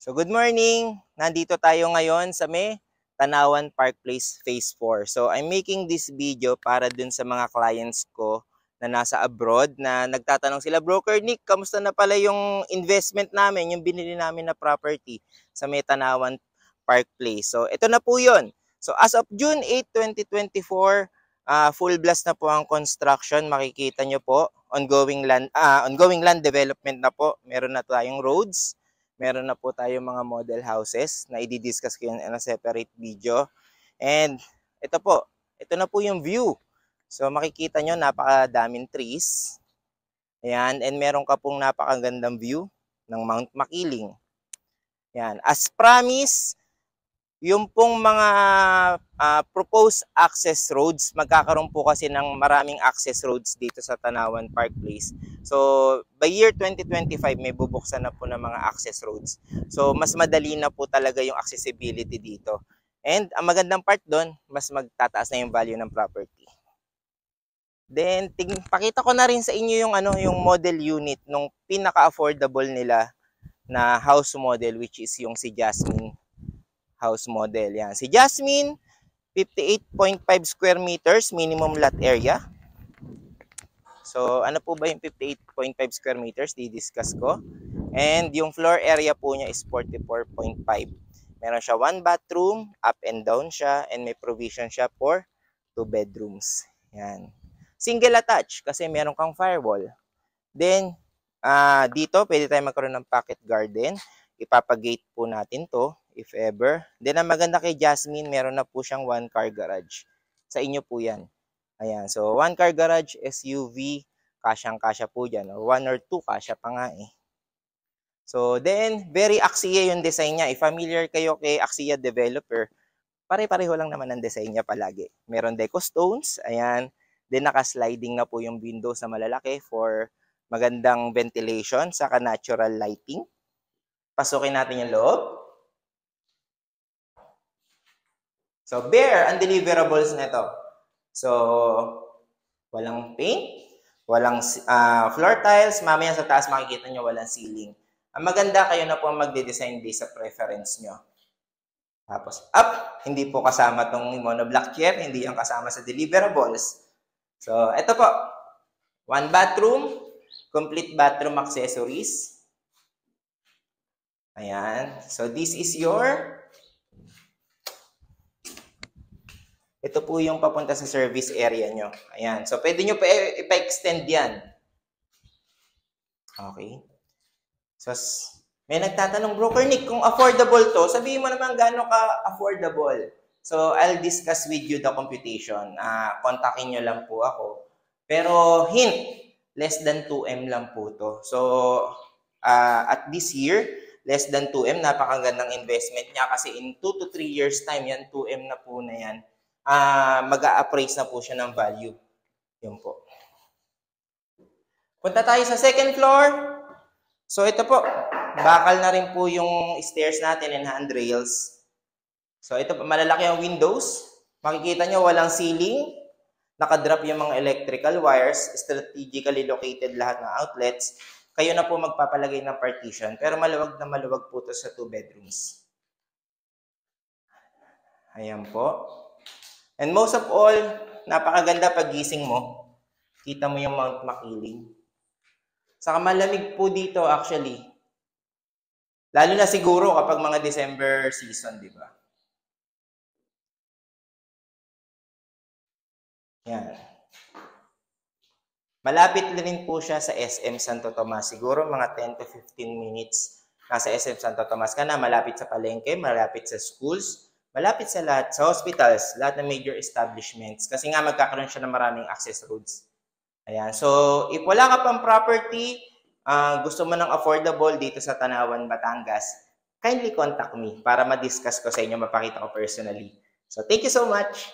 So good morning! Nandito tayo ngayon sa may Tanawan Park Place Phase 4. So I'm making this video para dun sa mga clients ko na nasa abroad na nagtatanong sila, Broker Nick, kamusta na pala yung investment namin, yung binili namin na property sa may Tanawan Park Place. So ito na po yun. So as of June 8, 2024, full blast na po ang construction. Makikita nyo po, ongoing land development na po. Meron na tayong roads. Meron na po tayong mga model houses na i-discuss ko yun in a separate video. And ito na po yung view. So makikita nyo, napakadaming trees. Ayan, and meron ka pong napakagandang view ng Mount Makiling. Ayan, as promised, yung pong mga proposed access roads, magkakaroon po kasi ng maraming access roads dito sa Tanawan Park Place. So, by year 2025, may bubuksan na po ng mga access roads. So, mas madali na po talaga yung accessibility dito. And, ang magandang part doon, mas magtataas na yung value ng property. Then, pakita ko na rin sa inyo yung model unit, nung pinaka-affordable nila na house model, which is yung si Jasmine house model. Yan. Si Jasmine, 58.5 square meters minimum lot area. So, ano po ba yung 58.5 square meters? Di-discuss ko. And yung floor area po niya is 44.5. Meron siya 1 bathroom, up and down siya, and may provision siya for 2 bedrooms. Yan. Single attached kasi meron kang firewall. Then, dito, pwede tayo magkaroon ng pocket garden. Ipapagate po natin to if ever. Then, ang maganda kay Jasmine, meron na po siyang 1-car garage. Sa inyo po yan. Ayan. So, 1-car garage, SUV, kasyang-kasya po dyan. Or 1 or 2, kasya pa nga eh. So, then, very Axia yung design niya. If familiar kayo kay Axia developer, pare-pareho lang naman ang design niya palagi. Meron deco stones. Ayan. Then, naka-sliding na po yung windows na malalaki for magandang ventilation, saka natural lighting. Pasukin natin yung loob. So, bare ang deliverables nito. So, walang paint, walang floor tiles. Mamaya sa taas makikita nyo walang ceiling. Ang maganda, kayo na po magde-design based sa preference nyo. Tapos, up. Hindi po kasama tong monoblock chair. Hindi yung kasama sa deliverables. So, ito po. 1 bathroom. Complete bathroom accessories. Ayan. So, this is your... Ito po yung papunta sa service area nyo. Ayan. So, pwede nyo pa ipa-extend yan. Okay. So, may nagtatanong, Broker Nick, kung affordable to, sabihin mo naman gaano ka affordable. So, I'll discuss with you the computation. Kontakin nyo lang po ako. Pero, hint, less than 2M lang po to. So, at this year, less than 2M, napakagandang investment niya kasi in 2 to 3 years time, yan 2M na po na yan. Mag-a-appraise na po siya ng value. Yun po. Punta tayo sa second floor. So ito po, bakal na rin po yung stairs natin and handrails. So ito po, malalaki ang windows. Makikita nyo walang ceiling. Nakadrop yung mga electrical wires. Strategically located lahat ng outlets. Kayo na po magpapalagay ng partition. Pero maluwag na maluwag po ito sa 2 bedrooms. Ayan po. And most of all, napakaganda pagising mo. Kita mo yung Mount Makiling. Saka malamig po dito actually. Lalo na siguro kapag mga December season, di ba? Yan. Malapit rin po siya sa SM Santo Tomas. Siguro mga 10 to 15 minutes nasa SM Santo Tomas ka na. Malapit sa palengke, malapit sa schools, malapit sa lahat, sa hospitals, lahat ng major establishments. Kasi nga magkakaroon siya ng maraming access roads. Ayan. So, if wala ka pang property, gusto mo ng affordable dito sa Tanawan, Batangas, kindly contact me para ma-discuss ko sa inyo, mapakita ko personally. So, thank you so much.